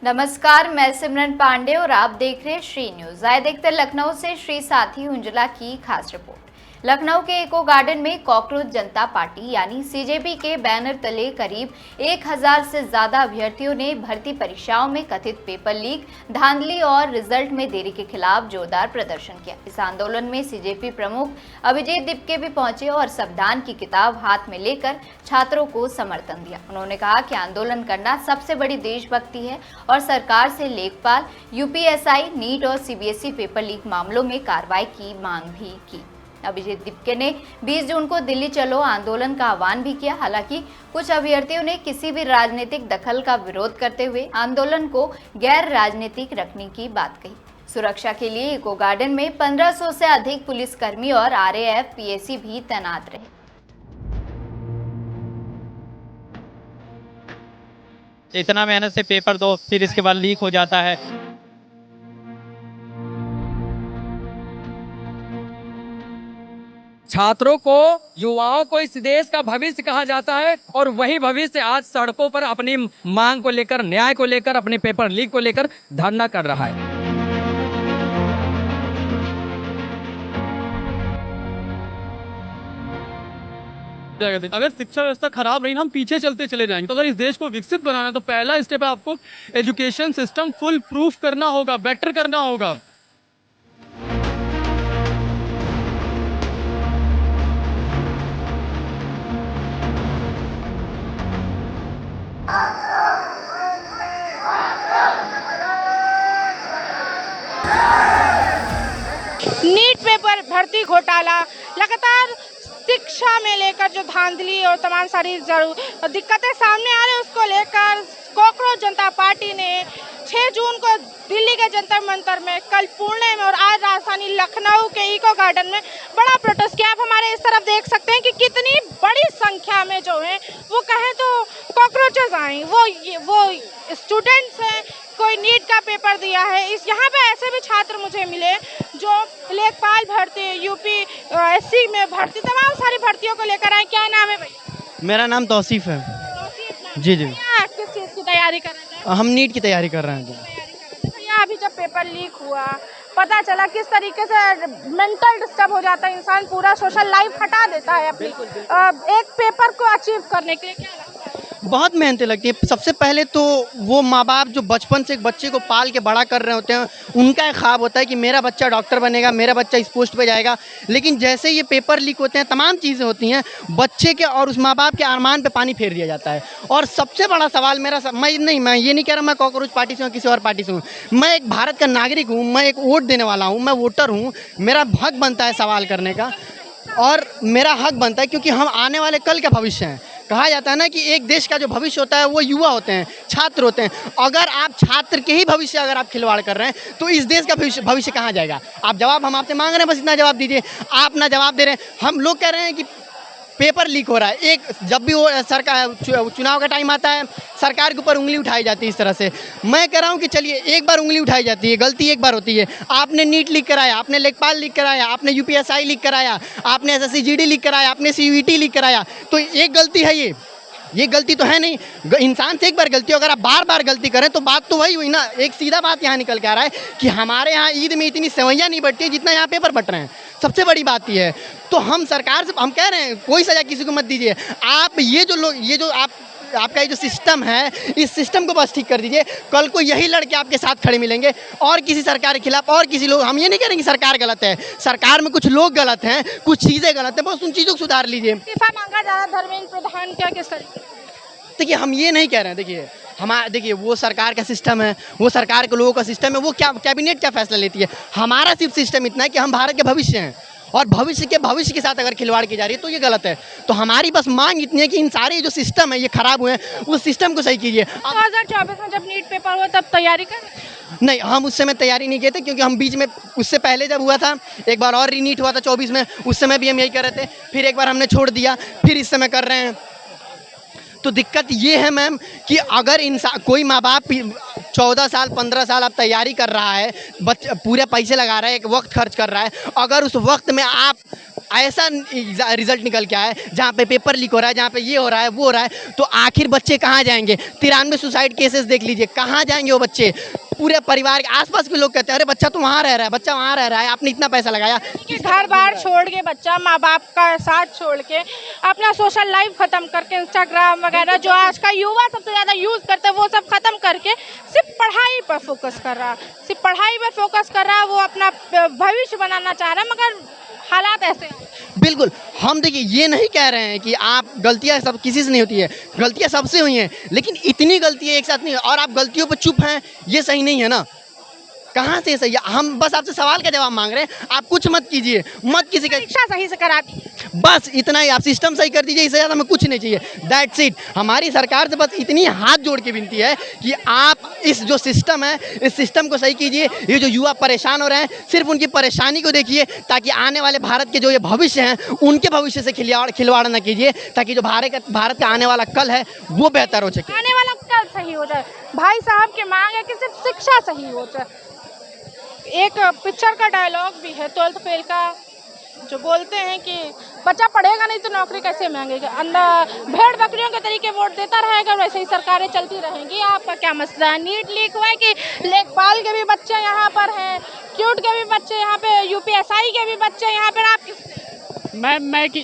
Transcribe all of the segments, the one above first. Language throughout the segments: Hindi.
नमस्कार, मैं सिमरन पांडे और आप देख रहे हैं श्री न्यूज। आए देखते लखनऊ से श्री साथी हुंजला की खास रिपोर्ट। लखनऊ के इको गार्डन में कॉकरोच जनता पार्टी यानी सीजेपी के बैनर तले करीब 1000 से ज्यादा अभ्यर्थियों ने भर्ती परीक्षाओं में कथित पेपर लीक, धांधली और रिजल्ट में देरी के खिलाफ जोरदार प्रदर्शन किया। इस आंदोलन में सीजेपी प्रमुख अभिजीत दीपके भी पहुंचे और संविधान की किताब हाथ में लेकर छात्रों को समर्थन दिया। उन्होंने कहा कि आंदोलन करना सबसे बड़ी देशभक्ति है और सरकार से लेखपाल, यूपीएससी, नीट और सीबीएसई पेपर लीक मामलों में कार्रवाई की मांग भी की। अभिजीत दीपके ने 20 जून को दिल्ली चलो आंदोलन का आह्वान भी किया। हालांकि कुछ अभ्यर्थियों ने किसी भी राजनीतिक दखल का विरोध करते हुए आंदोलन को गैर राजनीतिक रखने की बात कही। सुरक्षा के लिए इको गार्डन में 1500 से अधिक पुलिसकर्मी और आरएएफ, पीएसी भी तैनात रहे। इतना मेहनत से पेपर दो, फिर इसके बाद लीक हो जाता है। छात्रों को, युवाओं को इस देश का भविष्य कहा जाता है और वही भविष्य आज सड़कों पर अपनी मांग को लेकर, न्याय को लेकर, अपने पेपर लीक को लेकर धरना कर रहा है। अगर शिक्षा व्यवस्था खराब रही ना, हम पीछे चलते चले जाएंगे। तो अगर इस देश को विकसित बनाना है तो पहला स्टेप है आपको एजुकेशन सिस्टम फुल प्रूफ करना होगा, बेटर करना होगा। नीट पेपर भर्ती घोटाला, लगातार शिक्षा में लेकर जो धांधली और तमाम सारी दिक्कतें सामने आ रही है, उसको लेकर कॉकरोच जनता पार्टी ने 6 जून को दिल्ली के जंतर मंतर में, कल पुणे में और आज राजधानी लखनऊ के इको गार्डन में बड़ा प्रोटेस्ट किया। आप हमारे इस तरफ देख सकते हैं कि कितनी बड़ी संख्या में जो है वो कहें तो कॉकरोचेस आए। वो स्टूडेंट्स हैं, कोई नीट का पेपर दिया है। यहाँ पे ऐसे भी छात्र मुझे मिले जो लेखपाल भर्ती, यूपीएससी में भर्ती, तमाम सारी भर्तियों को लेकर आए। क्या नाम है भैया? मेरा नाम तौसीफ है। जी जी। किस चीज़ की तैयारी कर रहे हैं? हम नीट की तैयारी कर रहे हैं। भैया अभी जब पेपर लीक हुआ, पता चला किस तरीके से मेंटल डिस्टर्ब हो जाता है इंसान, पूरा सोशल लाइफ हटा देता है अपनी एक पेपर को अचीव करने के लिए। क्या लगता है? बहुत मेहनतें लगती है। सबसे पहले तो वो माँ बाप जो बचपन से एक बच्चे को पाल के बड़ा कर रहे होते हैं, उनका एक ख्वाब होता है कि मेरा बच्चा डॉक्टर बनेगा, मेरा बच्चा इस पोस्ट पे जाएगा। लेकिन जैसे ये पेपर लीक होते हैं, तमाम चीज़ें होती हैं, बच्चे के और उस माँ बाप के अरमान पे पानी फेर दिया जाता है। और सबसे बड़ा सवाल मैं ये नहीं कह रहा मैं कॉकरोच पार्टी से हूँ, किसी और पार्टी से हूँ। मैं एक भारत का नागरिक हूँ, मैं एक वोट देने वाला हूँ, मैं वोटर हूँ। मेरा हक बनता है सवाल करने का, और मेरा हक बनता है क्योंकि हम आने वाले कल का भविष्य हैं। कहा जाता है ना कि एक देश का जो भविष्य होता है वो युवा होते हैं, छात्र होते हैं। अगर आप छात्र के ही भविष्य अगर आप खिलवाड़ कर रहे हैं तो इस देश का भविष्य कहाँ जाएगा? आप जवाब हम आपसे मांग रहे हैं, बस इतना जवाब दीजिए। आप ना जवाब दे रहे हैं। हम लोग कह रहे हैं कि पेपर लीक हो रहा है। एक जब भी वो सरकार चुनाव का टाइम आता है, सरकार के ऊपर उंगली उठाई जाती है इस तरह से। मैं कह रहा हूँ कि चलिए, एक बार उंगली उठाई जाती है, गलती एक बार होती है। आपने नीट लीक कराया, आपने लेखपाल लीक कराया, आपने यूपीएससी लीक कराया, आपने एसएससी जीडी लीक कराया, आपने सीयूईटी लीक कराया, तो एक गलती है ये गलती तो है नहीं। इंसान से एक बार गलती हो, अगर आप बार बार गलती करें तो बात तो वही हुई ना। एक सीधा बात यहाँ निकल के आ रहा है कि हमारे यहाँ ईद में इतनी सेवैयाँ नहीं बटती जितना यहाँ पेपर बट रहे हैं। सबसे बड़ी बात ये है। तो हम सरकार से हम कह रहे हैं, कोई सज़ा किसी को मत दीजिए। आप आपका ये जो सिस्टम है, इस सिस्टम को बस ठीक कर दीजिए। कल को यही लड़के आपके साथ खड़े मिलेंगे और किसी सरकार के खिलाफ और किसी लोग। हम ये नहीं कह रहे कि सरकार गलत है, सरकार में कुछ लोग गलत हैं, कुछ चीज़ें गलत हैं, बस उन चीज़ों को सुधार लीजिए। इस्तीफा मांगा जा रहा है धर्मेंद्र प्रधान, क्या किस तरीके? देखिए, हम ये नहीं कह रहे हैं। देखिए वो सरकार का सिस्टम है, वो सरकार के लोगों का सिस्टम है, वो क्या कैबिनेट क्या फैसला लेती है। हमारा सिर्फ सिस्टम इतना है कि हम भारत के भविष्य हैं, और भविष्य के साथ अगर खिलवाड़ की जा रही है तो ये गलत है। तो हमारी बस मांग इतनी है कि इन सारे जो सिस्टम है ये खराब हुए हैं, उस सिस्टम को सही कीजिए। 2024 में जब नीट पेपर हुआ तब तैयारी कर? नहीं, हम उस समय तैयारी नहीं किए थे, क्योंकि हम बीच में, उससे पहले जब हुआ था एक बार और रीनीट हुआ था 24 में, उस समय भी हम यही कर रहे थे। फिर एक बार हमने छोड़ दिया, फिर इस समय कर रहे हैं। तो दिक्कत ये है मैम कि अगर कोई माँ बाप 14 साल 15 साल अब तैयारी कर रहा है, पूरे पैसे लगा रहा है, एक वक्त खर्च कर रहा है, अगर उस वक्त में आप ऐसा रिजल्ट निकल के आया है जहाँ पे पेपर लीक हो रहा है, जहाँ पे ये हो रहा है, वो हो रहा है, तो आखिर बच्चे कहाँ जाएंगे? 93 सुसाइड केसेस देख लीजिए, कहाँ जाएंगे वो बच्चे? पूरे परिवार के आसपास के लोग कहते हैं अरे बच्चा तो वहाँ रह रहा है, बच्चा वहाँ रह रहा है, आपने इतना पैसा लगाया। कि घर बार छोड़ के बच्चा माँ बाप का साथ छोड़ के अपना सोशल लाइफ खत्म करके इंस्टाग्राम वगैरह जो आज का युवा सबसे ज़्यादा यूज़ करते हैं वो सब खत्म करके सिर्फ पढ़ाई पर फोकस कर रहा, सिर्फ पढ़ाई पर फोकस कर रहा, वो अपना भविष्य बनाना चाह रहा है, मगर हालात ऐसे हैं। बिल्कुल, हम देखिए ये नहीं कह रहे हैं कि आप गलतियां सब किसी से नहीं होती है, गलतियां सबसे हुई हैं, लेकिन इतनी गलतियां एक साथ नहीं, और आप गलतियों पर चुप हैं, ये सही नहीं है ना। कहाँ से सही है? हम बस आपसे सवाल का जवाब मांग रहे हैं, आप कुछ मत कीजिए, मत किसी का, शिक्षा सही से करा दी, बस इतना ही, आप सिस्टम सही कर दीजिए, इससे ज़्यादा हमें कुछ नहीं चाहिए, दैट्स इट। हमारी सरकार से बस इतनी हाथ जोड़ के विनती है कि आप इस जो सिस्टम है, इस सिस्टम को सही कीजिए। ये जो युवा परेशान हो रहे हैं, सिर्फ उनकी परेशानी को देखिए, ताकि आने वाले भारत के जो ये भविष्य हैं, उनके भविष्य से खिलवाड़ न कीजिए, ताकि जो भारत का आने वाला कल है वो बेहतर हो सके, आने वाला कल सही हो जाए। भाई साहब की मांग है कि सिर्फ शिक्षा सही हो जाए। एक पिक्चर का डायलॉग भी है 12th फेल का, जो बोलते हैं कि बच्चा पढ़ेगा नहीं तो नौकरी कैसे मांगेगा, अंदर भेड़ बकरियों के तरीके वोट देता रहेगा, वैसे ही सरकारें चलती रहेंगी। आपका क्या मसला है? नीट लीक हुआ है कि लेखपाल के भी बच्चे यहाँ पर हैं, क्यूट के भी बच्चे यहाँ पे, यूपीएसआई के भी बच्चे यहाँ पर, आप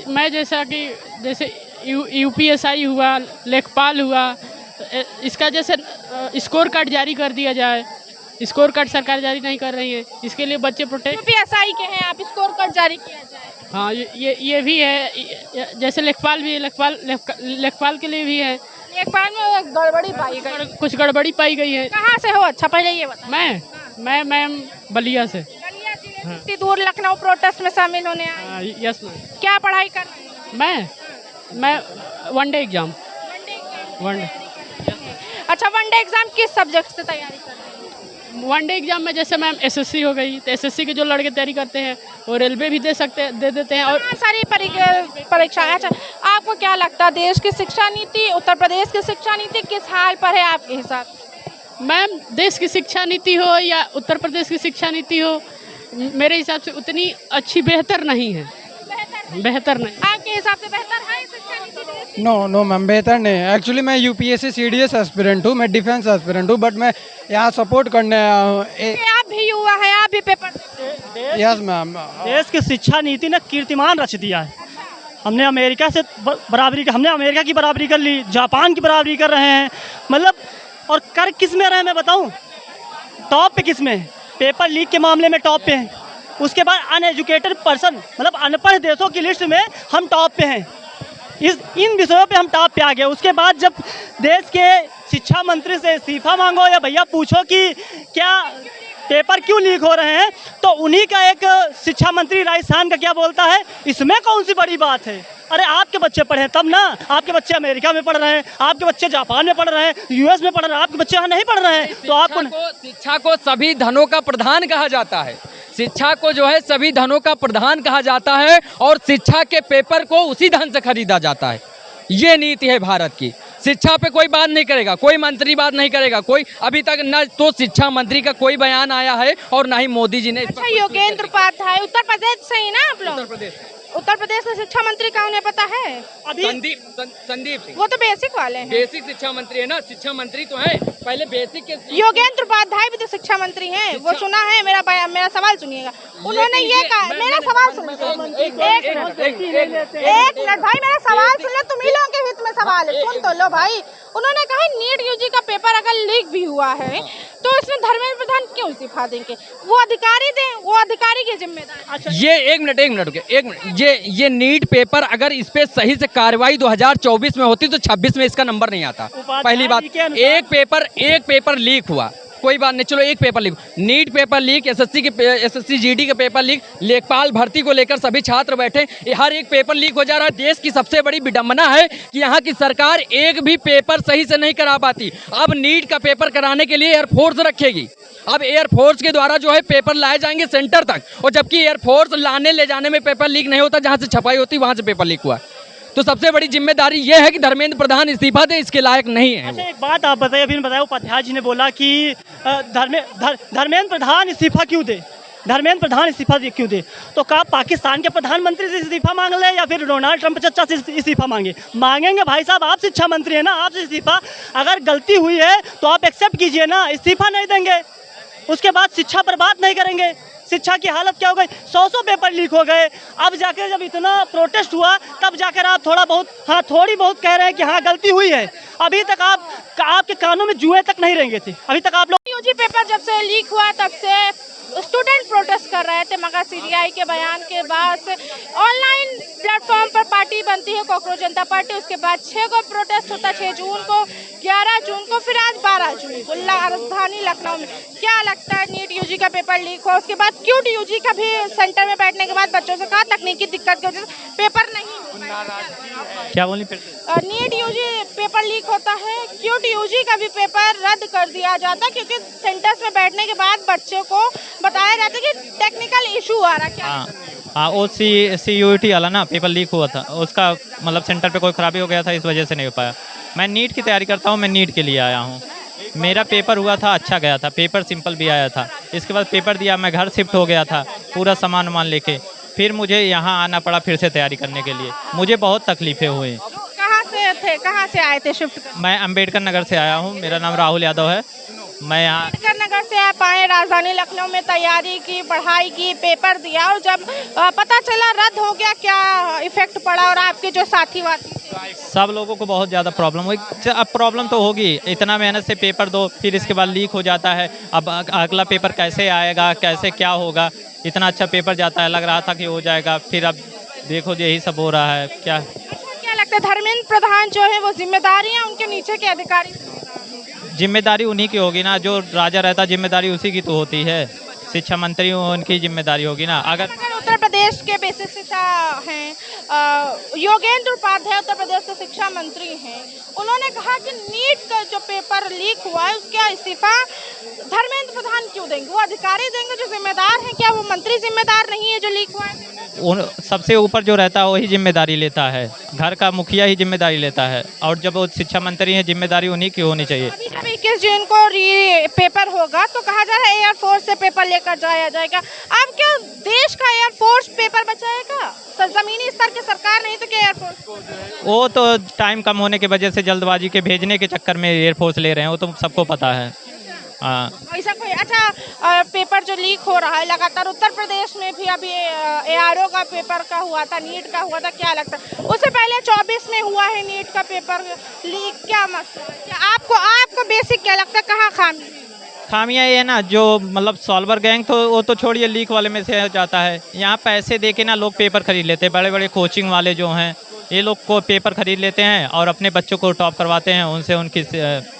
मैं जैसे यूपीएसआई हुआ, लेखपाल हुआ, इसका जैसे स्कोर कार्ड जारी कर दिया जाए। स्कोर कार्ड सरकार जारी नहीं कर रही है, इसके लिए बच्चे प्रोटेक्ट, यूपीएसआई के हैं, आप स्कोर कार्ड जारी किया जाए। हाँ, ये भी है, जैसे लेखपाल भी है, लेखपाल के लिए भी है। लेखपाल में गड़बड़ी पाई गई, कुछ गड़बड़ी पाई गई है। कहाँ से हो? अच्छा पहले ये बता। मैं मैम बलिया से। बलिया जिले से इतनी दूर लखनऊ प्रोटेस्ट में शामिल होने आए? Yes ma'am. क्या पढ़ाई कर रहे हैं? मैं वन डे एग्जाम। अच्छा, वन डे एग्जाम किस सब्जेक्ट से तैयारी कर रहे हैं? वन डे एग्जाम में जैसे मैम एसएससी हो गई, तो एसएससी के जो लड़के तैयारी करते हैं वो रेलवे भी दे देते हैं, और सारी परीक्षाएं। अच्छा, आपको क्या लगता है देश की शिक्षा नीति, उत्तर प्रदेश की शिक्षा नीति किस हाल पर है आपके हिसाब से? मैम, देश की शिक्षा नीति हो या उत्तर प्रदेश की शिक्षा नीति हो, मेरे हिसाब से उतनी अच्छी बेहतर नहीं है। बेहतर नहीं। आपके हिसाब से बेहतर है शिक्षा नीति देश? नो मैम, बेहतर नहीं है। एक्चुअली मैं यूपीएससी सीडीएस एस्पिरेंट हूँ, मैं डिफेंस एस्पिरेंट हूँ, बट मैं यहाँ सपोर्ट करने आया हूँ। आप भी युवा है, आप भी पेपर? Yes ma'am. देश की शिक्षा नीति ने कीर्तिमान रच दिया है। हमने अमेरिका से हमने अमेरिका की बराबरी कर ली, जापान की बराबरी कर रहे हैं, मतलब, और कर किस में रहे हैं मैं बताऊं? टॉप पे किस में? पेपर लीक के मामले में टॉप पे हैं। उसके बाद अनएजुकेटेड पर्सन, मतलब अनपढ़ देशों की लिस्ट में हम टॉप पे हैं। इन विषयों पे हम टॉप पे आ गए। उसके बाद जब देश के शिक्षा मंत्री से इस्तीफा मांगो या भैया पूछो कि क्या पेपर क्यों लीक हो रहे हैं, तो उन्हीं का एक शिक्षा मंत्री राजस्थान का क्या बोलता है, इसमें कौन सी बड़ी बात है? अरे आपके बच्चे पढ़े तब ना, आपके बच्चे अमेरिका में पढ़ रहे हैं, आपके बच्चे जापान में पढ़ रहे हैं, यूएस में पढ़ रहे हैं, आपके बच्चे यहाँ नहीं पढ़ रहे हैं, तो आपको शिक्षा को सभी धनों का प्रधान कहा जाता है। शिक्षा को जो है सभी धनों का प्रधान कहा जाता है, और शिक्षा के पेपर को उसी धन से खरीदा जाता है। ये नीति है भारत की। शिक्षा पे कोई बात नहीं करेगा, कोई मंत्री बात नहीं करेगा, कोई अभी तक न तो शिक्षा मंत्री का कोई बयान आया है और ना ही मोदी जी ने। अच्छा, योगेंद्र उपाध्याय उत्तर प्रदेश से ही ना आप लोग? उत्तर प्रदेश में शिक्षा मंत्री का उन्हें पता है? संदीप सिंह, वो तो बेसिक वाले हैं। बेसिक शिक्षा मंत्री है ना, शिक्षा मंत्री तो है, पहले बेसिक के। योगेंद्र उपाध्याय भी तो शिक्षा मंत्री हैं, वो सुना है। मेरा सवाल सुनिएगा, उन्होंने ये कहा, मेरा सवाल सुन लो, एक मिनट भाई, मेरा सवाल सुन लो, तुम ही लोगों के हित में सवाल है, सुन तो लो भाई। उन्होंने कहा नीट यूजी का पेपर अगर लीक भी हुआ है तो इसमें धर्मेंद्र प्रधान क्यों इस्तीफा देंगे? वो अधिकारी दें, वो अधिकारी की जिम्मेदारी। अच्छा, ये एक मिनट रुके, एक मिनट। ये नीट पेपर अगर इस पे सही से कार्रवाई 2024 में होती तो 26 में इसका नंबर नहीं आता। पहली बात, एक पेपर लीक हुआ, कोई बात नहीं, चलो एक paper leak, NEET paper leak, SSC GD के पेपर लीक, लेखपाल भर्ती को लेकर सभी छात्र बैठे, हर एक पेपर लीक हो जा रहा है। देश की सबसे बड़ी विडंबना है कि यहाँ की सरकार एक भी पेपर सही से नहीं करा पाती। अब नीट का पेपर कराने के लिए एयरफोर्स रखेगी, अब एयरफोर्स के द्वारा जो है पेपर लाए जाएंगे सेंटर तक, और जबकि एयरफोर्स लाने ले जाने में पेपर लीक नहीं होता, जहाँ से छपाई होती वहाँ से पेपर लीक हुआ। तो सबसे बड़ी जिम्मेदारी यह है कि धर्मेंद्र प्रधान इस्तीफा दे, इसके लायक नहीं है। अच्छा, एक बात आप बताइए, अभी बताया उपाध्याय जी ने बोला कि धर्मेंद्र प्रधान इस्तीफा क्यों दे? धर्मेंद्र प्रधान इस्तीफा क्यों दे? तो कहा पाकिस्तान के प्रधानमंत्री से इस्तीफा मांग ले या फिर डोनाल्ड ट्रंप चचा से इस्तीफा मांगेंगे? भाई साहब, आप शिक्षा मंत्री हैं ना, आपसे इस्तीफा अगर गलती हुई है तो आप एक्सेप्ट कीजिए ना, इस्तीफा नहीं देंगे, उसके बाद शिक्षा पर बात नहीं करेंगे। शिक्षा की हालत क्या हो गई? 100 पेपर लीक हो गए। अब जाकर जब इतना प्रोटेस्ट हुआ तब जाकर आप थोड़ी बहुत कह रहे हैं कि हाँ गलती हुई है। अभी तक आपके कानों में जुए तक नहीं रहेंगे थे। अभी तक आप लोग यूजी पेपर जब से लीक हुआ तब से स्टूडेंट प्रोटेस्ट कर रहे थे, मगर सीजीआई के बयान के बाद से ऑनलाइन प्लेटफॉर्म पर पार्टी बनती है कॉकरोच जनता पार्टी। उसके बाद 6 को प्रोटेस्ट होता है, 6 जून को, 11 जून को, फिर आज 12 जून को राजधानी लखनऊ में। क्या लगता है, नीट यूजी का पेपर लीक हुआ, उसके बाद क्यूट यूजी का भी सेंटर में बैठने के बाद बच्चों से कहा तकनीकी दिक्कत की वजह से पेपर नहीं क्या बोली फिर? नीट यूजी पेपर लीक होता है, क्यूट यूजी का भी पेपर रद्द कर दिया जाता है क्योंकि सेंटर्स में बैठने के बाद बच्चों को बताया जाता है कि टेक्निकल इशू आ रहा है। क्या हाँ, वो CUET वाला ना पेपर लीक हुआ था, उसका मतलब सेंटर पे कोई खराबी हो गया था, इस वजह से नहीं हो पाया। मैं नीट की तैयारी करता हूँ, मैं नीट के लिए आया हूँ। मेरा पेपर हुआ था, अच्छा गया था, पेपर सिंपल भी आया था। इसके बाद पेपर दिया, मैं घर शिफ्ट हो गया था पूरा सामान वामान लेके, फिर मुझे यहाँ आना पड़ा फिर से तैयारी करने के लिए। मुझे बहुत तकलीफें हुई। कहाँ से आए थे शिफ्ट? मैं अम्बेडकर नगर से आया हूँ, मेरा नाम राहुल यादव है। मैं यहाँ अम्बेडकर नगर से आप आए, राजधानी लखनऊ में तैयारी की, पढ़ाई की, पेपर दिया और जब पता चला रद्द हो गया, क्या इफेक्ट पड़ा? और आपके जो साथी सब लोगों को बहुत ज़्यादा प्रॉब्लम हुई। अब प्रॉब्लम तो होगी, इतना मेहनत से पेपर दो फिर इसके बाद लीक हो जाता है। अब अगला पेपर कैसे आएगा, कैसे क्या होगा? इतना अच्छा पेपर जाता है, लग रहा था कि हो जाएगा, फिर अब देखो यही सब हो रहा है। क्या लगता है धर्मेंद्र प्रधान जो है वो जिम्मेदारी है, उनके नीचे के अधिकारी? जिम्मेदारी उन्हीं की होगी ना, जो राजा रहता जिम्मेदारी उसी की तो होती है। शिक्षा मंत्री उनकी जिम्मेदारी होगी ना। अगर उत्तर प्रदेश के बेसिस शिक्षा हैं, योगेंद्र उपाध्याय उत्तर प्रदेश के शिक्षा मंत्री हैं, उन्होंने कहा कि नीट का जो पेपर लीक हुआ है उसका इस्तीफा धर्मेंद्र प्रधान क्यों देंगे? वो अधिकारी देंगे जो जिम्मेदार हैं, क्या वो मंत्री जिम्मेदार नहीं है जो लीक हुआ है? सबसे ऊपर जो रहता है वही जिम्मेदारी लेता है, घर का मुखिया ही जिम्मेदारी लेता है, और जब वो शिक्षा मंत्री हैं जिम्मेदारी उन्हीं की होनी चाहिए। जब 21 जून को पेपर होगा तो कहा जा रहा है एयरफोर्स से पेपर लेकर जाया जाएगा। अब क्या देश का एयरफोर्स पेपर बचाएगा? जमीनी स्तर की सरकार नहीं तो क्या एयरफोर्स? वो तो टाइम कम होने की वजह से जल्दबाजी के भेजने के चक्कर में एयरफोर्स ले रहे हैं, वो तो सबको पता है। ऐसा कोई अच्छा पेपर जो लीक हो रहा है लगातार, उत्तर प्रदेश में भी अभी ARO का पेपर का हुआ था, नीट का हुआ था, क्या लगता है? उससे पहले 24 में हुआ है नीट का पेपर लीक, क्या मसला? आपको बेसिक क्या लगता है, कहाँ खामियां ये है ना, जो मतलब सॉल्वर गैंग तो वो तो छोड़िए, लीक वाले में से जाता है। यहाँ पैसे दे के ना लोग पेपर खरीद लेते हैं, बड़े बड़े कोचिंग वाले जो हैं ये लोग को पेपर खरीद लेते हैं और अपने बच्चों को टॉप करवाते हैं, उनसे उनकी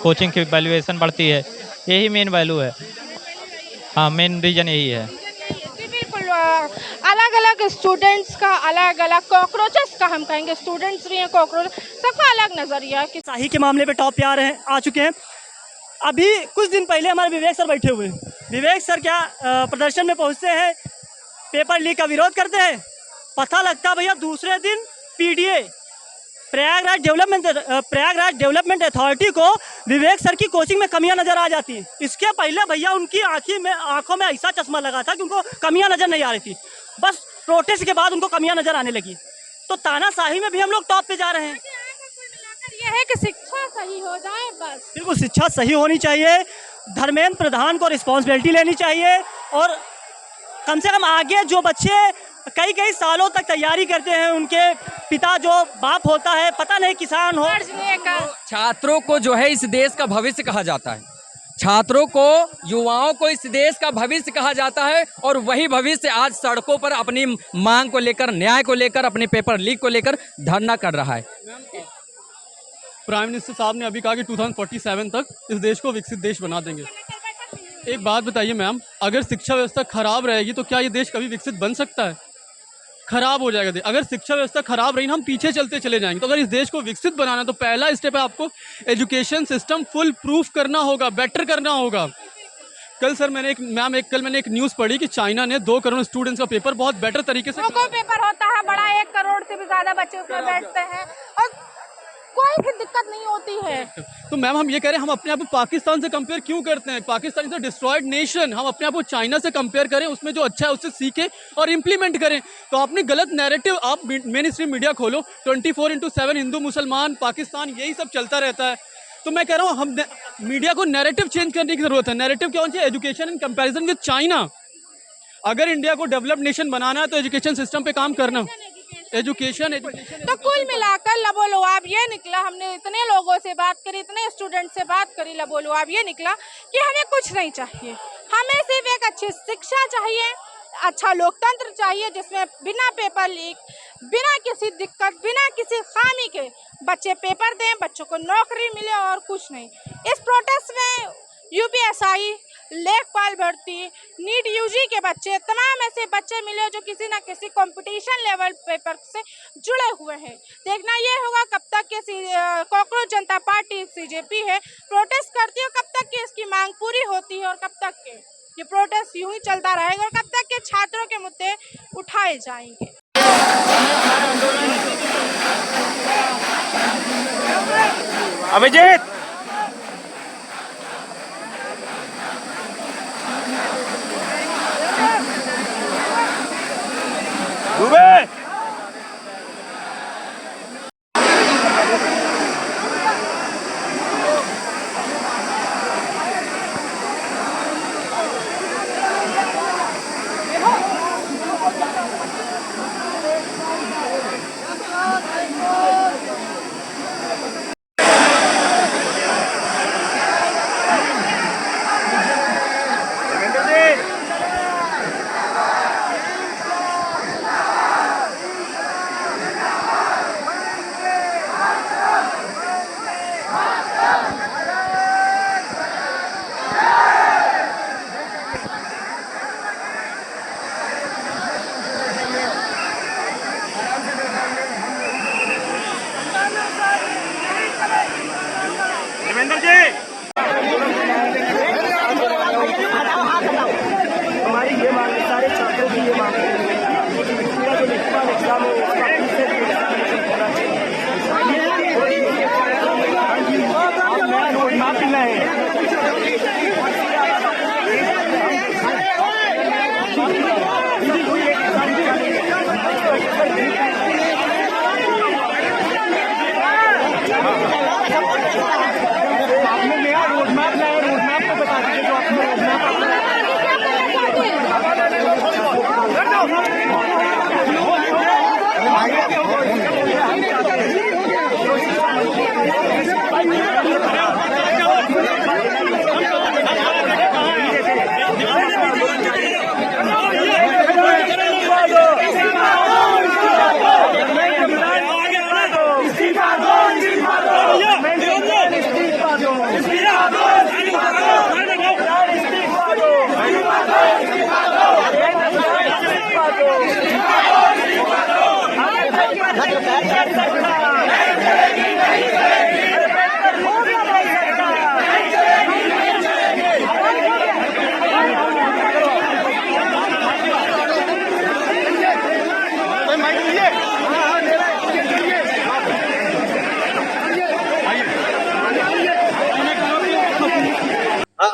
कोचिंग की वैल्यूएशन बढ़ती है, यही मेन वैल्यू है। हाँ, मेन रीजन यही है। बिल्कुल, अलग अलग स्टूडेंट्स का अलग अलग, कॉकरोचेस का हम कहेंगे, स्टूडेंट्स भी हैं, कॉकरोच, सबका अलग नजरिया कि शाही के मामले पे टॉप पे आ चुके हैं। अभी कुछ दिन पहले हमारे विवेक सर बैठे हुए हैं। विवेक सर क्या प्रदर्शन में पहुंचते हैं, पेपर लीक का विरोध करते हैं, पता लगता भैया दूसरे दिन PDA प्रयागराज डेवलपमेंट अथॉरिटी को विवेक सर की कोचिंग में कमियां नजर आ जाती हैं। इसके पहले भैया उनकी आंखों में ऐसा चश्मा लगा था कि उनको कमियां नजर नहीं आ रही थी, बस प्रोटेस्ट के बाद उनको कमियां नजर आने लगी। तो तानाशाही में भी हम लोग टॉप पे जा रहे हैं। यह है कि शिक्षा सही हो जाए, बस बिल्कुल शिक्षा सही होनी चाहिए। धर्मेंद्र प्रधान को रिस्पॉन्सिबिलिटी लेनी चाहिए और कम से कम आगे जो बच्चे कई सालों तक तैयारी करते हैं, उनके पिता जो बाप होता है, पता नहीं किसान हो, छात्रों को जो है इस देश का भविष्य कहा जाता है, छात्रों को, युवाओं को इस देश का भविष्य कहा जाता है, और वही भविष्य आज सड़कों पर अपनी मांग को लेकर, न्याय को लेकर, अपने पेपर लीक को लेकर धरना कर रहा है। प्राइम मिनिस्टर साहब ने अभी कहा कि 2047 तक इस देश को विकसित देश बना देंगे। एक बात बताइए मैम, अगर शिक्षा व्यवस्था खराब रहेगी तो क्या ये देश कभी विकसित बन सकता है? खराब हो जाएगा। अगर शिक्षा व्यवस्था खराब रही ना, हम पीछे चलते चले जाएंगे। तो अगर इस देश को विकसित बनाना तो पहला स्टेप है आपको एजुकेशन सिस्टम फुल प्रूफ करना होगा, बेटर करना होगा। कल मैंने एक न्यूज़ पढ़ी कि चाइना ने 2 करोड़ स्टूडेंट्स का पेपर बहुत बेटर तरीके से, पेपर होता है बड़ा, 1 करोड़ से भी ज्यादा बच्चे उसमें बैठते हैं, और कोई भी दिक्कत नहीं होती है। तो मैम हम ये कह रहे हैं, हम अपने आप को पाकिस्तान से कंपेयर क्यों करते हैं? Pakistan is a destroyed nation. हम अपने आप को चाइना से कंपेयर करें, उसमें जो अच्छा है उससे सीखें और इम्प्लीमेंट करें। तो आपने गलत नैरेटिव, आप मेन स्ट्रीम मीडिया खोलो, 24/7 हिंदू मुसलमान पाकिस्तान यही सब चलता रहता है। तो मैं कह रहा हूँ हम मीडिया को नैरेटिव चेंज करने की जरूरत है। नैरेटिव क्या होना चाहिए? Education in comparison with China. अगर इंडिया को डेवलप्ड नेशन बनाना है तो एजुकेशन सिस्टम पे काम करना। एजुकेशन तो कुल मिलाकर लबोलुआब ये निकला, हमने इतने लोगों से बात करी, इतने स्टूडेंट से बात करी, लबोलुआब ये निकला कि हमें कुछ नहीं चाहिए, हमें सिर्फ एक अच्छी शिक्षा चाहिए, अच्छा लोकतंत्र चाहिए जिसमें बिना पेपर लीक, बिना किसी दिक्कत, बिना किसी खामी के बच्चे पेपर दें, बच्चों को नौकरी मिले और कुछ नहीं। इस प्रोटेस्ट में यूपीएसआई, लेखपाल भर्ती, नीट यूजी के बच्चे, तमाम ऐसे बच्चे मिले जो किसी ना किसी कंपटीशन लेवल पेपर से जुड़े हुए हैं। देखना ये होगा कब तक के कॉकरोच जनता पार्टी सीजेपी है प्रोटेस्ट करती है, कब तक की इसकी मांग पूरी होती है और कब तक के ये प्रोटेस्ट यूं ही चलता रहेगा और कब तक के छात्रों के मुद्दे उठाए जाएंगे। अभिजीत दुबे देवेंद्र जी हमारी ये मांग है, सारे छात्रों की ये मांग है, पूरा जो लिखित एग्जाम हो उसका फिर से होना चाहिए। नया रोड मैप मिला आपने नया रोड मैप लाया, रोड मैप को बता दीजिए जो आपने रोड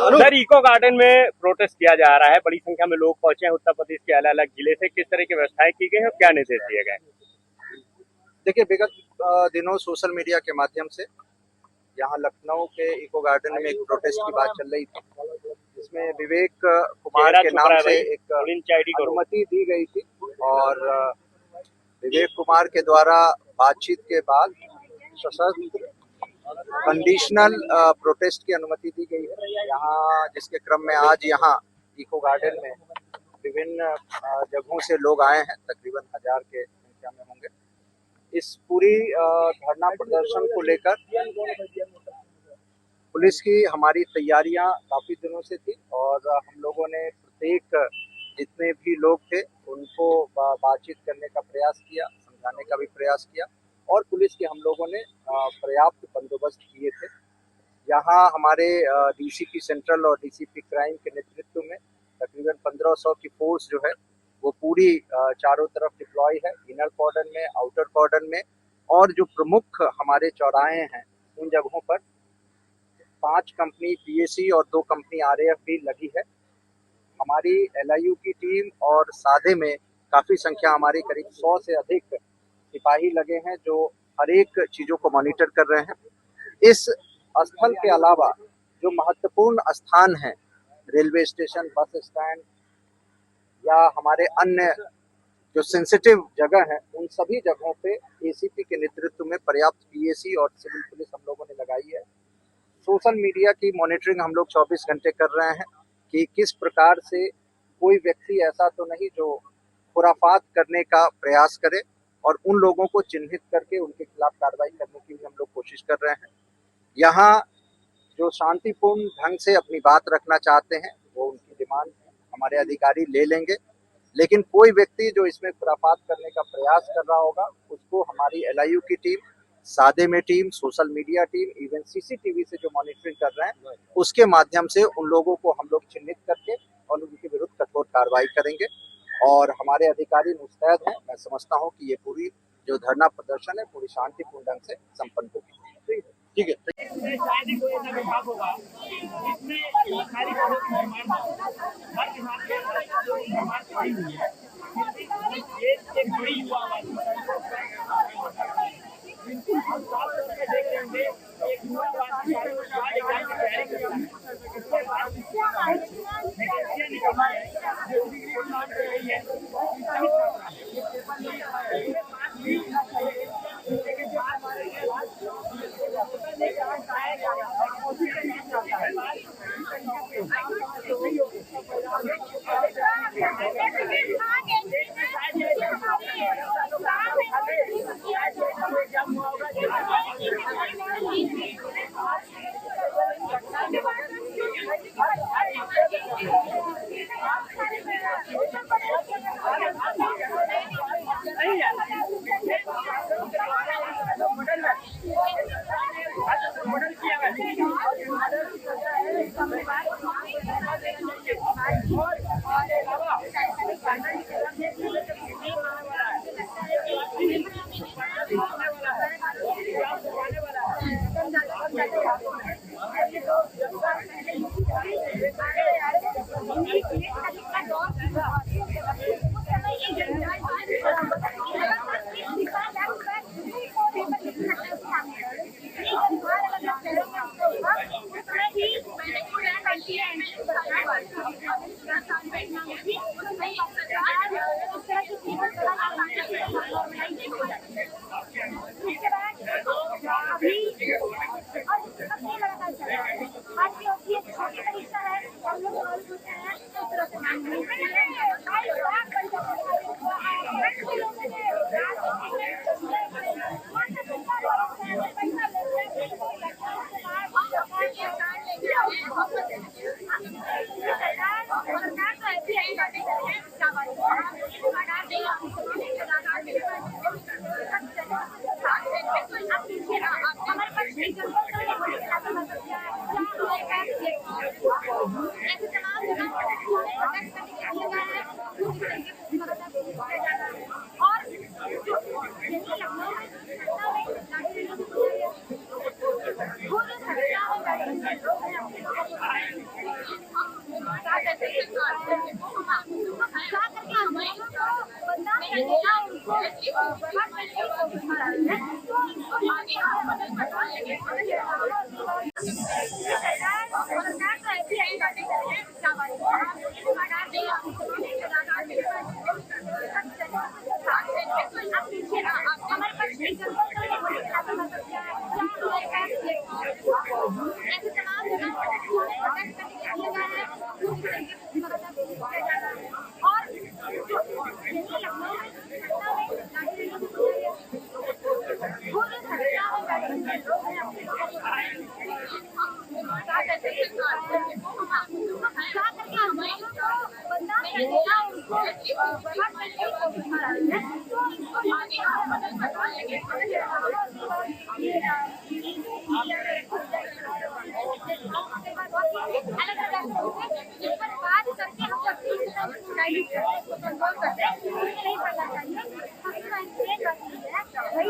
उधर इको गार्डन में प्रोटेस्ट किया जा रहा है। बड़ी संख्या में लोग पहुंचे हैं उत्तर प्रदेश के अलग अलग जिले से। किस तरह की व्यवस्थाएं की गई हैं और क्या निर्देश दिए गए? देखिए, विगत दिनों सोशल मीडिया के माध्यम से यहाँ लखनऊ के इको गार्डन में एक प्रोटेस्ट की बात चल रही थी, जिसमें विवेक कुमार के नाम से एक अनुमति दी गई थी और विवेक कुमार के द्वारा बातचीत के बाद सशस्त्र कंडीशनल प्रोटेस्ट की अनुमति दी गई है यहाँ, जिसके क्रम में आज यहाँ इको गार्डन में विभिन्न जगहों से लोग आए हैं, तकरीबन 1000 के संख्या में होंगे। इस पूरी धरना प्रदर्शन को लेकर पुलिस की हमारी तैयारियां काफी दिनों से थी और हम लोगों ने प्रत्येक जितने भी लोग थे उनको बातचीत करने का प्रयास किया, समझाने का भी प्रयास किया और पुलिस के हम लोगों ने पर्याप्त बंदोबस्त किए थे। यहाँ हमारे डीसीपी सेंट्रल और डीसीपी क्राइम के नेतृत्व में तकरीबन 1500 की फोर्स जो है वो पूरी चारों तरफ डिप्लॉय है, इनर कॉर्डन में, आउटर कॉर्डन में और जो प्रमुख हमारे चौराहे हैं उन जगहों पर 5 कंपनी पीएसी और 2 कंपनी आरएएफ भी लगी है। हमारी एलआईयू की टीम और सादे में काफ़ी संख्या हमारी करीब 100 से अधिक सिपाही लगे हैं जो हर एक चीज़ों को मॉनिटर कर रहे हैं। इस स्थल के अलावा जो महत्वपूर्ण स्थान हैं, रेलवे स्टेशन, बस स्टैंड या हमारे अन्य जो सेंसिटिव जगह है, उन सभी जगहों पे एसीपी के नेतृत्व में पर्याप्त पीएसी और सिविल पुलिस हम लोगों ने लगाई है। सोशल मीडिया की मॉनिटरिंग हम लोग 24 घंटे कर रहे हैं कि किस प्रकार से कोई व्यक्ति ऐसा तो नहीं जो खुराफात करने का प्रयास करे, और उन लोगों को चिन्हित करके उनके खिलाफ कार्रवाई करने की भी हम लोग कोशिश कर रहे हैं। यहाँ जो शांतिपूर्ण ढंग से अपनी बात रखना चाहते हैं वो उनकी डिमांड हमारे अधिकारी ले लेंगे, लेकिन कोई व्यक्ति जो इसमें खुराफात करने का प्रयास कर रहा होगा उसको हमारी एलआईयू की टीम, सादे में team, social media team, even CCTV से जो मॉनिटरिंग कर रहे हैं उसके माध्यम से उन लोगों को हम लोग चिन्हित करके और उनके विरुद्ध कठोर कार्रवाई करेंगे। और हमारे अधिकारी मुस्तैद हैं। मैं समझता हूं कि ये पूरी जो धरना प्रदर्शन है पूरी शांतिपूर्ण ढंग से संपन्न होगी। ठीक है।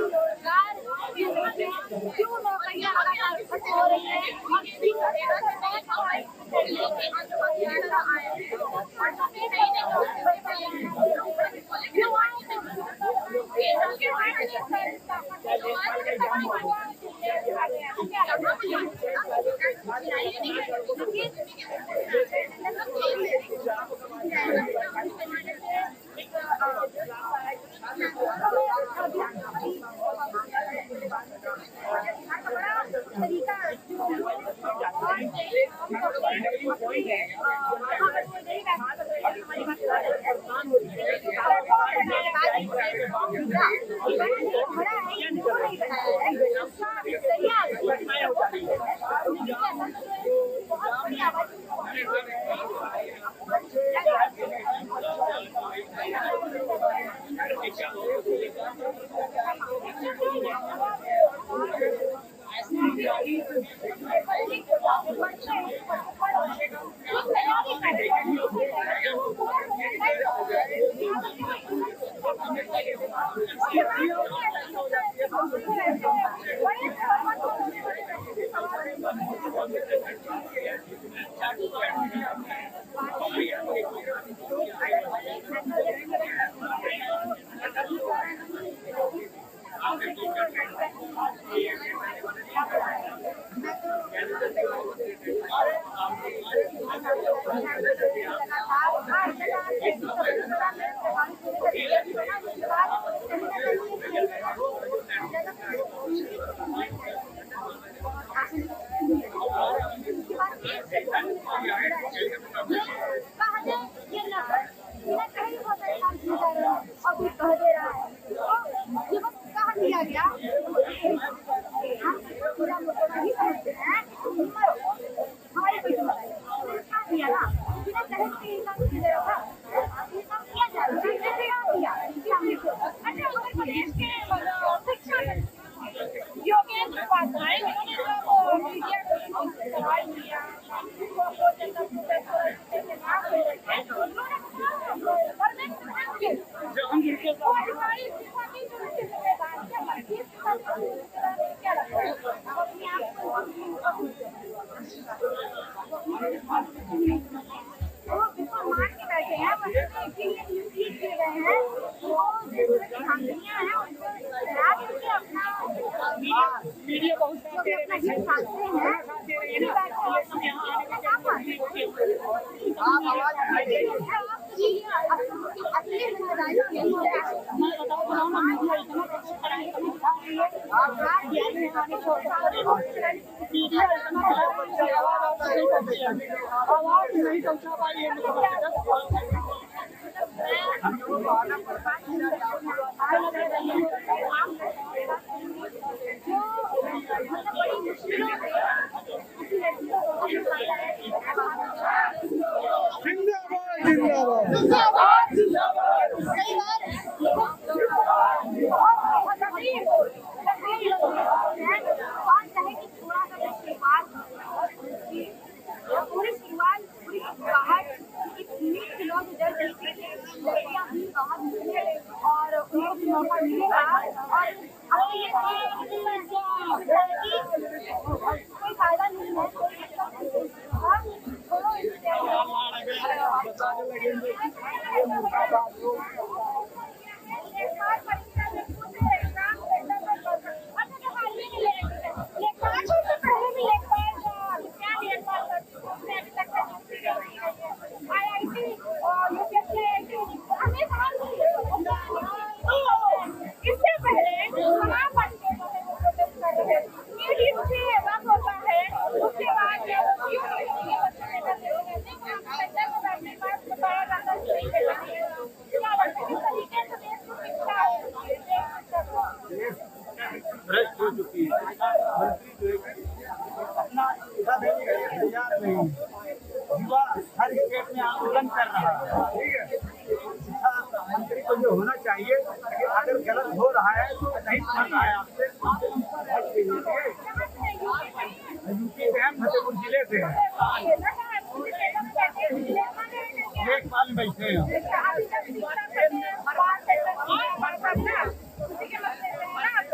रोजगार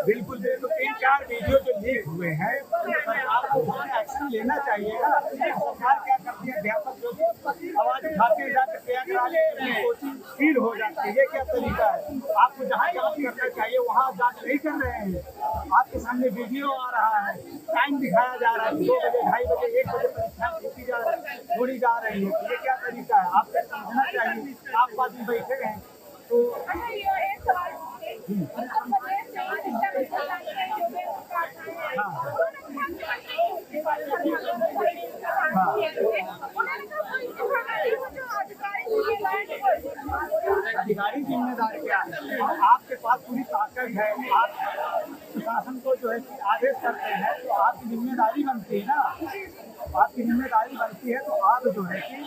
बिल्कुल तो 3-4 वीडियो जो लीक हुए हैं आपको एक्शन लेना चाहिए ना। सरकार क्या करती है, अध्यापक जो आवाज उठाते जाकर प्रयागराज कोचिंग सील हो जाती है, ये क्या तरीका है? आपको जहाँ जांच करना चाहिए वहाँ जांच नहीं कर रहे हैं। आपके सामने वीडियो आ रहा है, टाइम दिखाया जा रहा है, 2 बजे 2:30 बजे 1 बजे परीक्षा छोड़ी जा रही है, ये क्या तरीका है? आपको समझना चाहिए। आप बात में बैठे हैं तो अधिकारी जिम्मेदार क्या है? आपके पास पूरी ताकत है, आप प्रशासन को जो है कि आदेश करते हैं, तो आपकी जिम्मेदारी बनती है ना, आपकी जिम्मेदारी बनती है, तो आप जो है कि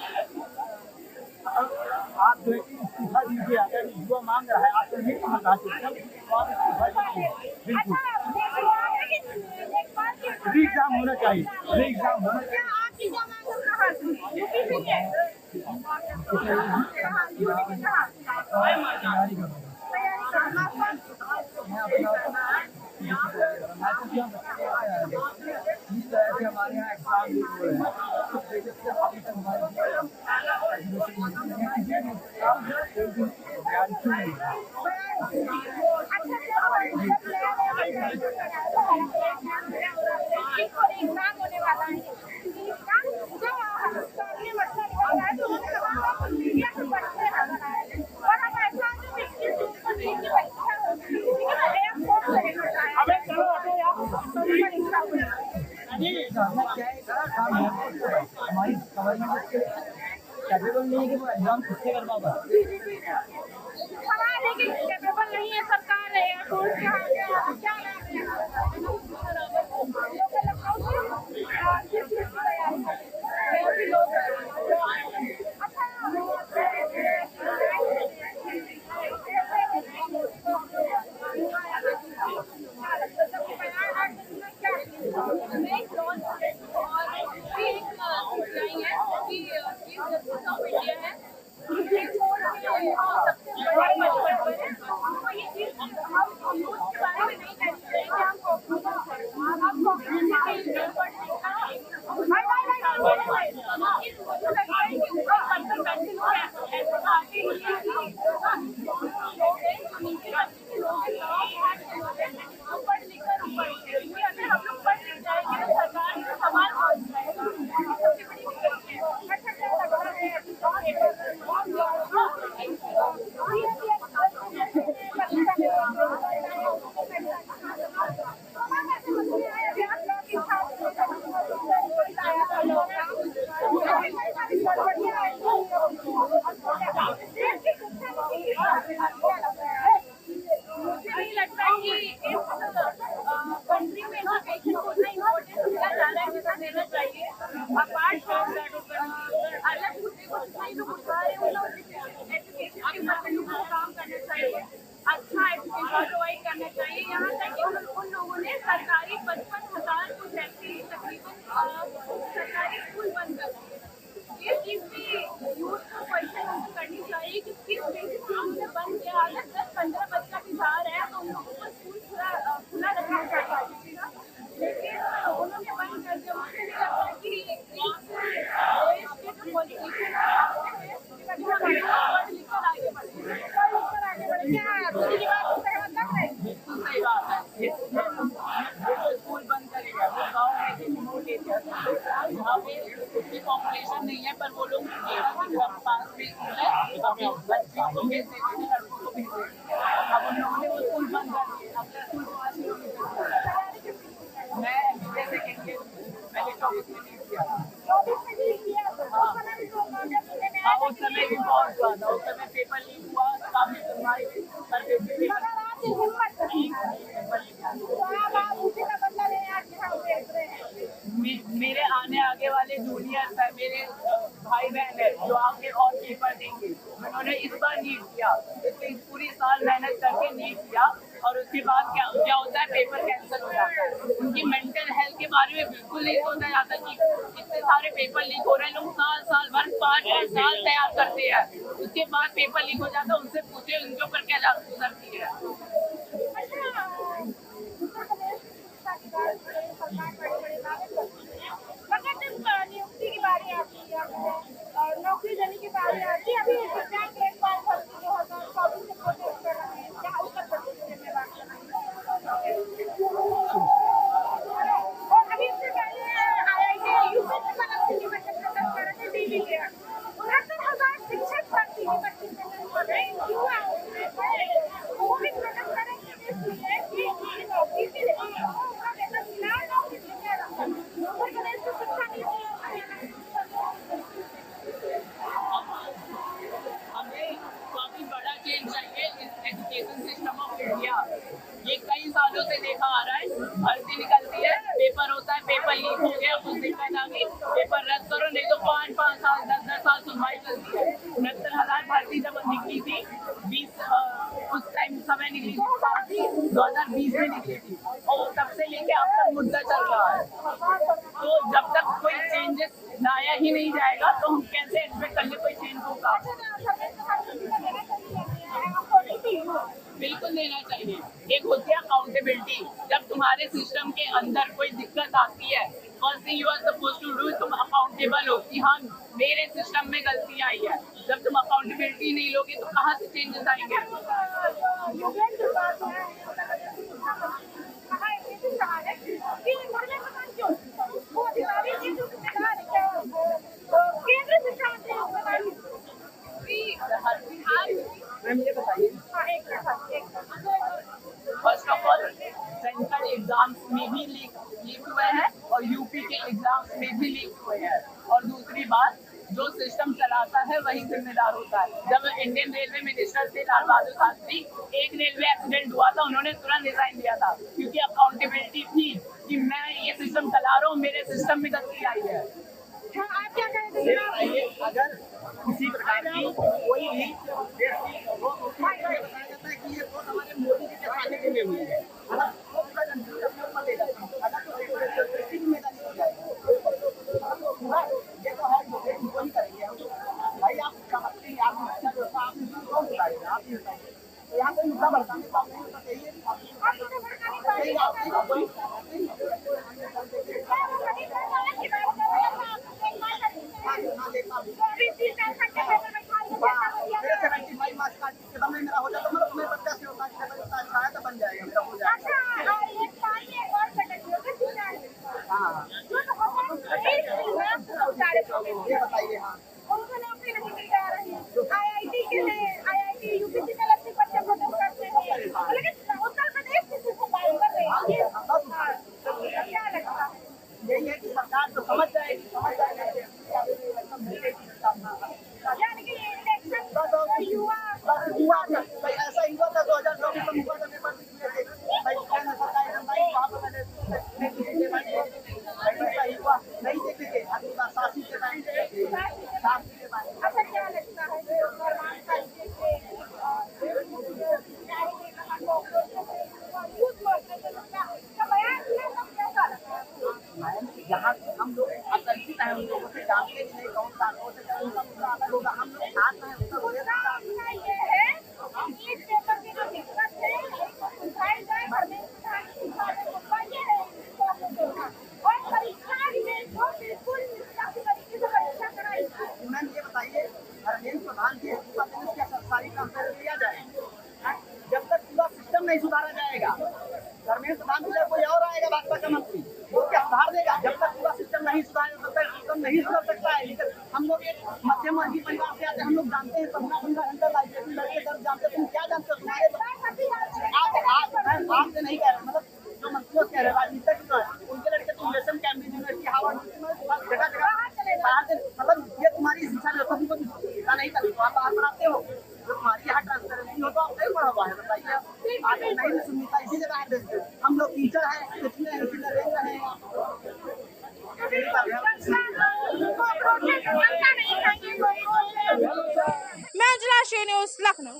इस्तीफा दीजिए। अगर युवा मांग रहा है आपसे नहीं समझ रहा तो आप इस्तीफा दीजिए। बिल्कुल री एग्जाम होना चाहिए, री एग्जाम होना चाहिए। हमारे यहाँ एग्जाम भी हो रहे हमारी गवर्नमेंट कैपेबल नहीं है कि वो एग्जाम खुद से करवा पाए। लेकिन कैपेबल नहीं है सरकार है मेरे आगे वाले जूनियर्स है, मेरे भाई बहन है जो आगे और पेपर देंगे, उन्होंने इस बार नीट किया, इस पूरी साल मेहनत करके नीट किया और उसके बाद क्या होता है, पेपर कैंसिल हो जाता है। उनकी मेंटल हेल्थ के बारे में बिल्कुल नहीं सोचा जाता कि इतने सारे पेपर लीक हो रहे हैं। लोग साल भर 5 साल तैयार करते हैं, उसके बाद पेपर लीक हो जाता है। उनसे पूछे उनके ऊपर क्या गुजरती है। नियुक्ति की बारी आती है और नौकरी देने की बारी आती है। अभी प्लेटफॉर्म पर 2024 से प्रोटेस्ट कर रहे हैं, क्या उत्तर प्रदेश में बात कर रहे हैं। और अभी इससे पहले IIT यूपी में दिल्ली के 69,000 शिक्षक भर्ती की 25 कर रहे हैं। वो भी प्रोटेस्ट करेंगे इसलिए कि नौकरी के लिए सुनवाई चलती है। 69,000 भर्ती जब निकली थी 20 उस टाइम समय निकली थी 2020 में निकली थी और तब से लेके अब तक मुद्दा चल रहा है। तो जब तक कोई चेंजेस लाया ही नहीं जाएगा तो हम कैसे एक्सपेक्ट करेंगे कोई चेंज होगा। बिल्कुल देना चाहिए। एक होती है अकाउंटेबिलिटी, जब तुम्हारे सिस्टम के अंदर कोई दिक्कत आती है first thing you are suppose to do, तुम अकाउंटेबल हो कि हाँ मेरे सिस्टम में गलती आई है। जब तुम अकाउंटेबिलिटी नहीं लोगे तो कहाँ से चेंजेस आएंगे। First of all central exams में भी लीक हुए हैं और यूपी के एग्जाम्स में भी लीक हुए हैं। और दूसरी बात, जो सिस्टम चलाता है वही जिम्मेदार होता है। जब इंडियन रेलवे मिनिस्टर थे लाल बहादुर शास्त्री, एक रेलवे एक्सीडेंट हुआ था, उन्होंने तुरंत रिजाइन दिया था क्योंकि अकाउंटेबिलिटी थी कि मैं ये सिस्टम चला रहा हूँ, मेरे सिस्टम में गलती आई है। आप क्या कहेंगे अगर किसी प्रकार की कोई भी देश की बताया जाता है कि ये वोट हमारे मोदी जी के खाने के लिए हुई है, अगर वो पूरा जनता अपने ऊपर ले जाता है, अगर तो जिम्मेदारी हो जाएगी ये तो है जो नहीं करेंगे भाई। आप समझते हैं आप अच्छा व्यवस्था आपने कौन बताएगा, आप ही बताइए। तो यहाँ कोई मुद्दा भड़काने का नहीं होना चाहिए। मेरा हो जाता मतलब मेरे बच्चा से होता है तो बन जाएगा, मेरा हो जाएगा। ये बताइए। हाँ IIT के लिए IIT यूपी की तरफ से बच्चे प्रोटेस्ट करते हैं, लेकिन उत्तर प्रदेश किसी को बात कर रही है। क्या लगता है यही है कि सरकार तो समझ जाएगी यानी कि इलेक्शन युवा भाई ऐसा ही हुआ था 2024 में हुआ था पेपर लीक थे भाई, केंद्र सरकार ने भाई वहाँ पर भाई हुआ नहीं देखेंगे अगली बार शासी के टाइम अच्छा क्या लगता है यहाँ हम लोग अपरिचित हैं, उन लोगों से जानते भी नहीं कौन सा उनका मुद्दा अलग होगा, हम लोग साथ हैं उसका ये है नीट पेपर की जो दिक्कत है उठाई जाए और परीक्षा में जो बिल्कुल तरीके से परीक्षा कराई जाए। मैम ये बताइए धर्मेंद्र प्रधान जी क्या सरकारी काम कर लिया जाए जब तक पूरा सिस्टम नहीं सुधारा जाएगा। धर्मेंद्र प्रधान जी कोई और आएगा भाजपा का मंत्री वो क्या सुधार देगा, जब तक पूरा सिस्टम नहीं सुधारेगा तब तक सिस्टम नहीं सुधर सकता है। लेकिन हम लोग एक मध्यम वर्गीय परिवार से आते हैं, हम लोग जानते हैं 15 घंटा लड़के दर्द जानते हैं। तुम क्या जानते हो तुम्हारे आपसे नहीं कह रहे, मतलब जो मंत्री कह रहे राजनीतिक जो है उनके लड़के तुम जैसे कैम्ब्रिज यूनिवर्सिटी हार्वर्ड जगह जगह बाहर से, मतलब ये तुम्हारी शिक्षा व्यवस्था तुमको नहीं करती तो आप बाहर पढ़ाते हो, जो तुम्हारी यहाँ ट्रांसपेरेंसी हो तो आप नहीं पढ़ा हुआ है। बताइए आगे नहीं सुनता इसी जगह है, हम लोग टीचर हैं कितने रेंज रहे हैं। मैं अंजना श्री न्यूज़ लखनऊ।